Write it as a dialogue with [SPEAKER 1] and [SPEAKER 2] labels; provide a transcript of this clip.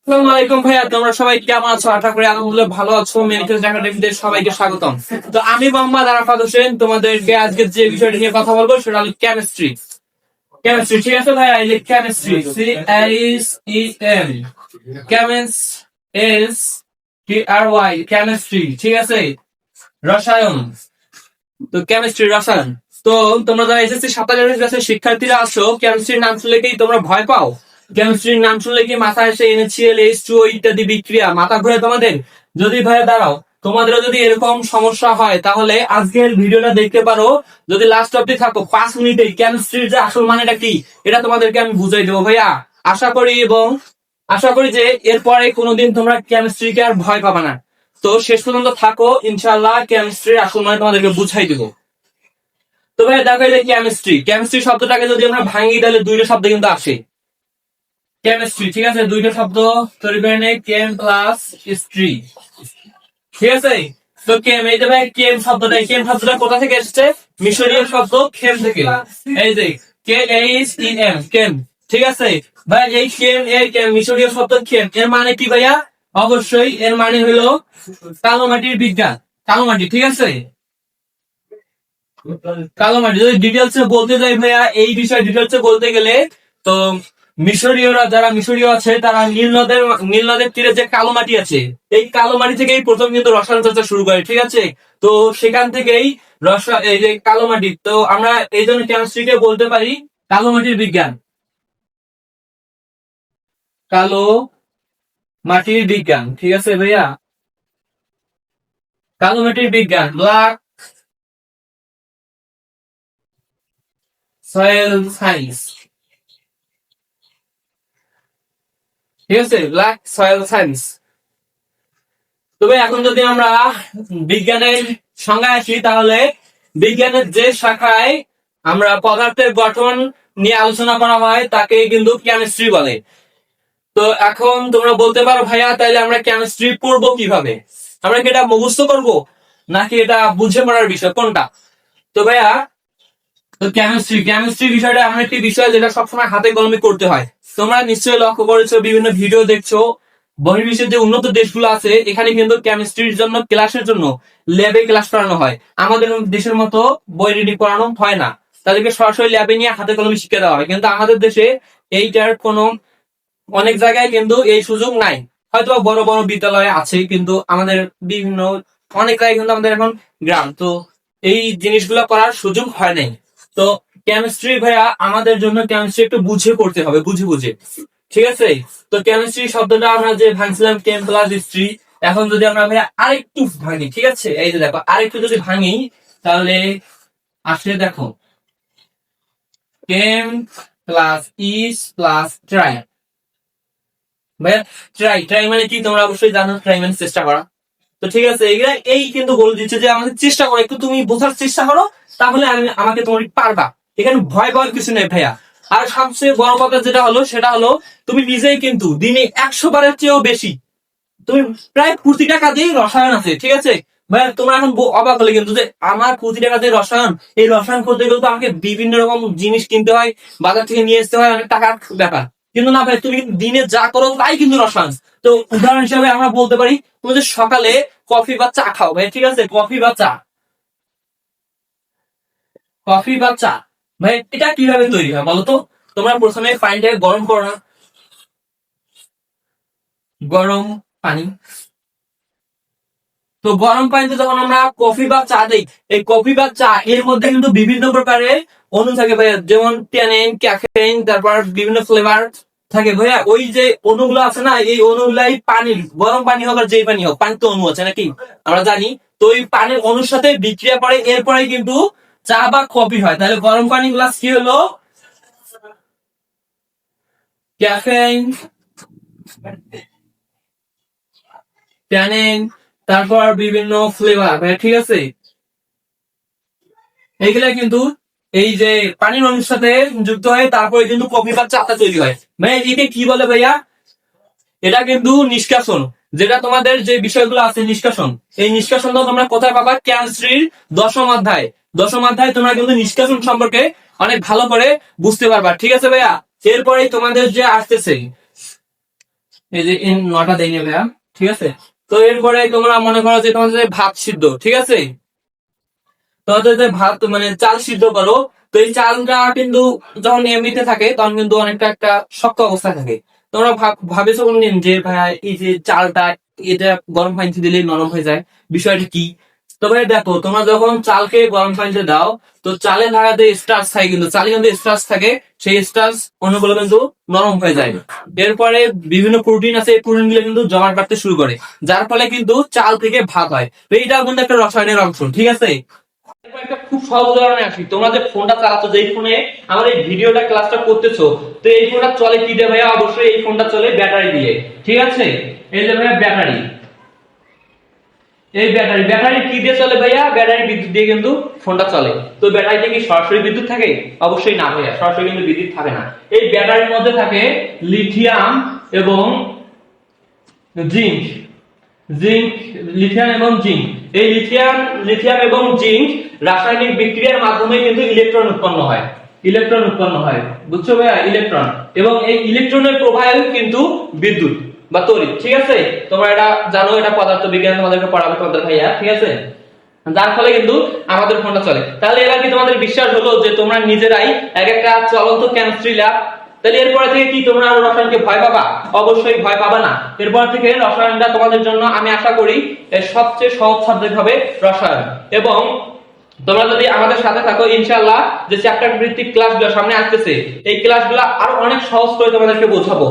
[SPEAKER 1] আসসালামু আলাইকুম ভাইয়া, তোমরা সবাই কেমন আছো? আশা করি আলহামদুলিল্লাহ ভালো আছো। মেডিকেল একাডেমিতে সবাইকে স্বাগতম। তো আমি মোহাম্মদ আরাফাত হোসেন, তোমাদেরকে আজকে যে বিষয়টা নিয়ে কথা বলবো সেটা হলো কেমিস্ট্রি। কেমিস্ট্রি, ঠিক আছে ভাইয়া? এই যে chemistry, CHEM, chemist, STRY, chemistry, ঠিক আছে? রসায়ন। তো কেমিস্ট্রি, রসায়ন। তো তোমরা যারা এসএসসি 27 ক্লাসের শিক্ষার্থীরা আছো, কেমিস্ট্রির নাম শুনলে কি তোমরা ভয় পাও? কেমিস্ট্রির নাম শুনলে কি মাথায় এসে NaCl, H2O ইত্যাদি বিক্রিয়া মাথা ঘুরে তোমাদের? যদি ভয় দাঁড়াও, তোমাদেরও যদি এরকম সমস্যা হয় তাহলে আজকের ভিডিওটা দেখতে পারো। যদি লাস্ট অব্দি থাকো, 5 মিনিটে কেমিস্ট্রির যে আসল মানেটা কি এটা তোমাদেরকে আমি বুঝাই দেবো ভাইয়া। আশা করি এবং আশা করি যে এরপরে কোনোদিন তোমরা কেমিস্ট্রিকে আর ভয় পাবা না। তো শেষ পর্যন্ত থাকো, ইনশাআল্লাহ কেমিস্ট্রির আসল মানে তোমাদেরকে বুঝাই দেবো। তো ভাই দেখো, এই যে কেমিস্ট্রি, কেমিস্ট্রি শব্দটাকে যদি আমরা ভাঙি তাহলে দুইটা শব্দ কিন্তু আসে। কেমিস্ট্রি, ঠিক আছে, দুইটা শব্দ তৈরি করে নেই, কেম প্লাস স্ট্রি, ঠিক আছে? তো কেম, এই যে ভাই কেম শব্দটা কোথা থেকে এসেছে? মিশরীয় শব্দ খেম থেকে। এই যে KHEM, কেম, ঠিক আছে ভাই? এই কেম মিশরীয় শব্দ খেম, এর মানে কি ভাইয়া? অবশ্যই এর মানে হলো কালো মাটির বিজ্ঞান। কালো মাটি, ঠিক আছে? কালো মাটি যদি ডিটেলস বলতে যাই ভাইয়া, এই বিষয়ে ডিটেলস বলতে গেলে তো মিশরীয়রা, যারা মিশরীয় আছে তারা নীল নদের তীরে যে কালো মাটি আছে, এই কালো মাটি থেকেই প্রথম কিন্তু রসায়ন চর্চা শুরু করে, ঠিক আছে? তো সেখান থেকেই এই যে কালো মাটি, তো আমরা এই জন্য কেমিস্ট্রিকে বলতে পারি কালো মাটির বিজ্ঞান। কালো মাটির বিজ্ঞান, ঠিক আছে ভাইয়া? কালো মাটির বিজ্ঞান, ব্ল্যাক সয়েল সায়েন্স, ঠিক আছে? Black soil science. তবে এখন যদি আমরা বিজ্ঞানের সংজ্ঞায় আসি, তাহলে বিজ্ঞানের যে শাখায় আমরা পদার্থের গঠন নিয়ে আলোচনা করা হয় তাকে কিন্তু কেমিস্ট্রি বলে। তো এখন তোমরা বলতে পারো ভাইয়া, তাইলে আমরা কেমিস্ট্রি পড়বো কিভাবে? আমরা কি এটা মুখস্থ করব, নাকি এটা বুঝে পড়ার বিষয়, কোনটা? তো ভাইয়া, তো কেমিস্ট্রি বিষয়টা এমন একটি বিষয় যেটা সবসময় হাতে কলমে করতে হয়। তোমরা নিশ্চয়ই লক্ষ্য করেছো, বিভিন্ন ভিডিও দেখছো, বহির্বিশ্বের যে উন্নত দেশগুলো আছে এখানে কিন্তু কেমিস্ট্রির জন্য ক্লাসের জন্য ল্যাবে ক্লাস করানো হয়। আমাদের দেশের মতো বই রিডিং করানো হয় না, তাদেরকে সরাসরি ল্যাবে নিয়ে হাতে কলমে শিক্ষা দেওয়া হয়। কিন্তু আমাদের দেশে এইটার কোনো, অনেক জায়গায় কিন্তু এই সুযোগ নাই। হয়তো বড় বড় বিদ্যালয়ে আছে, কিন্তু আমাদের বিভিন্ন, অনেক জায়গায় কিন্তু আমাদের এখন গ্রাম, তো এই জিনিসগুলো করার সুযোগ হয় নাই। তো কেমিস্ট্রি ভাইয়া, আমাদের জন্য কেমিস্ট্রি একটু বুঝে পড়তে হবে, বুঝে বুঝে, ঠিক আছে? তো কেমিস্ট্রি শব্দটা আমরা যে ভাঙছিলাম কেম প্লাস হিস্ট্রি, এখন যদি আমরা ভাইয়া আরেকটু ভাঙি, ঠিক আছে? এই যে দেখো, আরেকটু যদি ভাঙি তাহলে আসলে দেখো, কেম প্লাস ইস প্লাস ট্রাই। ভাইয়া, ট্রাই ট্রাই মানে কি তোমরা অবশ্যই জানো, ট্রাই মানে চেষ্টা করা। তো ঠিক আছে, এগুলা এই কিন্তু বলে দিচ্ছে যে আমাদের চেষ্টা করো, একটু তুমি বোঝার চেষ্টা করো, তাহলে আমাকে তুমি পারবা। এখানে ভয় পাওয়ার কিছু নেই ভাইয়া। আর সবচেয়ে বড় কথা যেটা হলো সেটা হলো, তুমি নিজেই কিন্তু দিনে 100 বারের চেয়েও বেশি, তুমি প্রায় প্রতিটা কাজেই রসায়ন আছে, ঠিক আছে ভাইয়া? তোমরা এখন অবাক হলে কিন্তু যে আমার প্রতিটা কাজে রসায়ন, এই রসায়ন করতে গেলে তো আমাকে বিভিন্ন রকম জিনিস কিনতে হয়, বাজার থেকে নিয়ে আসতে হয়, অনেক টাকার ব্যাপার। কিন্তু না ভাই, তুমি কিন্তু দিনে যা করো তাই কিন্তু রসায়ন। তো উদাহরণ হিসাবে আমরা বলতে পারি, তুমি যে সকালে কফি বা চা খাও ভাই, ঠিক আছে? কফি বা চা ভাই, এটা কিভাবে তৈরি হয় বলো তো? তোমরা প্রথমে পানিটাকে গরম করো না? গরম পানি, তো গরম পানিতে যখন আমরা কফি বা চা দিই, এই কফি বা চা এর মধ্যে কিন্তু বিভিন্ন প্রকারের অণু থাকে ভাইয়া, যেমন ট্যানিন, ক্যাফেইন, তারপর বিভিন্ন ফ্লেভার থাকে ভাইয়া। ওই যে অণুগুলো আছে না, এই অণুগুলাই পানির, গরম পানি হোক আর যেই পানি হোক, পানি তো অণু আছে নাকি, আমরা জানি। তো ওই পানির অণুর সাথে বিক্রিয়া করে এরপরে কিন্তু চা বা কফি হয়। তাহলে গরম পানি গুলা কি হলো? ক্যাফেইন, ট্যানিন, তারপর বিভিন্ন ফ্লেভার ভাইয়া, ঠিক আছে? এইগুলা কিন্তু এই যে পানির অণুর সাথে যুক্ত হয়, তারপরে কিন্তু কফি বা চাটা তৈরি হয়। মানে একে কি বলে ভাইয়া? এটা কিন্তু নিষ্কাশন। যেটা তোমাদের যে বিষয়গুলো আছে নিষ্কাশন, এই নিষ্কাশনটা তোমরা কোথায় পাবা? কেমিস্ট্রির 10ম অধ্যায়। 10ম অধ্যায় তোমরা কিন্তু নিষ্কাশন সম্পর্কে অনেক ভালো করে বুঝতে পারবা, ঠিক আছে ভাইয়া? এরপরে তোমাদের যে আসতেছে, এই যে নটা দেয়নি ভাইয়া, ঠিক আছে। তো এরপরে তোমরা মনে করো যে তোমাদের যে ভাত সিদ্ধ, ঠিক আছে, তোমাদের যে ভাত মানে চাল সিদ্ধ করো, তো এই চালটা কিন্তু যখন এমনিতে থাকে তখন কিন্তু অনেকটা একটা শক্ত অবস্থায় থাকে। তোমরা ভাবেছো কোনদিন যে ভাইয়া এই যে চালটা এটা গরম পানিতে দিলে নরম হয়ে যায়, বিষয়টা কি? তবে দেখো, তোমরা যখন চালকে গরম পানিতে দাও, তো চালে লাগাতে স্টার্চ থাকে, কিন্তু চালে কিন্তু স্টার্চ থাকে, সেই স্টার্চ অন্যগুলো কিন্তু নরম হয়ে যায়। এরপরে বিভিন্ন প্রোটিন আছে, এই প্রোটিন গুলো কিন্তু জমাট বাড়তে শুরু করে, যার ফলে কিন্তু চাল থেকে ভাত হয়। তো এইটাও কিন্তু একটা রসায়নের অংশ, ঠিক আছে। এরপর একটা খুব সহজ উদাহরণে আসি। তোমরা যে ফোনটা চালাচ্ছ, যেই ফোনে আমার এই ভিডিওটা ক্লাসটা করতেছো, তো এই ফোনটা চলে কি দিয়ে ভাইয়া? অবশ্যই এই ফোনটা চলে ব্যাটারি দিয়ে, ঠিক আছে। এই যে ভাইয়া ব্যাটারি, এই ব্যাটারি, ব্যাটারি কি দিয়ে চলে ভাইয়া? ব্যাটারি বিদ্যুৎ দিয়ে কিন্তু ফোনটা চলে। তো ব্যাটারিতে কি সরাসরি বিদ্যুৎ থাকে? অবশ্যই না ভাইয়া, সরাসরি কিন্তু বিদ্যুৎ থাকে না। এই ব্যাটারির মধ্যে থাকে লিথিয়াম এবং জিঙ্ক, জিঙ্ক, লিথিয়াম এবং জিঙ্ক। এই লিথিয়াম, লিথিয়াম এবং জিঙ্ক রাসায়নিক বিক্রিয়ার মাধ্যমে কিন্তু ইলেকট্রন উৎপন্ন হয়, ইলেকট্রন উৎপন্ন হয়, বুঝছো ভাইয়া? ইলেকট্রন, এবং এই ইলেকট্রনের প্রবাহে কিন্তু বিদ্যুৎ বা তড়িৎ, ঠিক আছে। তোমরা এটা জানো, এটা পদার্থ বিজ্ঞান তোমাদেরকে পড়াবে তোমাদের ভাইয়া, ঠিক আছে। যার ফলে কিন্তু আমাদের ফোনটা চলে। তাহলে এবার কি তোমাদের বিশ্বাস হলো যে তোমরা নিজেরাই এক একটা চলন্ত কেমিস্ট্রি ল্যাব? তাহলে এরপর থেকে কি তোমরা আরো রসায়নকে ভয় পাবা? অবশ্যই ভয় পাবা না। এরপর থেকে রসায়নটা তোমাদের জন্য আমি আশা করি এর সবচেয়ে সহজ সাবজেক্ট হবে রসায়ন। এবং তোমরা যদি আমাদের সাথে থাকো, ইনশাআল্লাহ যে চ্যাপ্টার ভিত্তিক ক্লাসগুলো সামনে আসতেছে, এই ক্লাসগুলো আরো অনেক সহজ করে তোমাদেরকে বোঝাবো।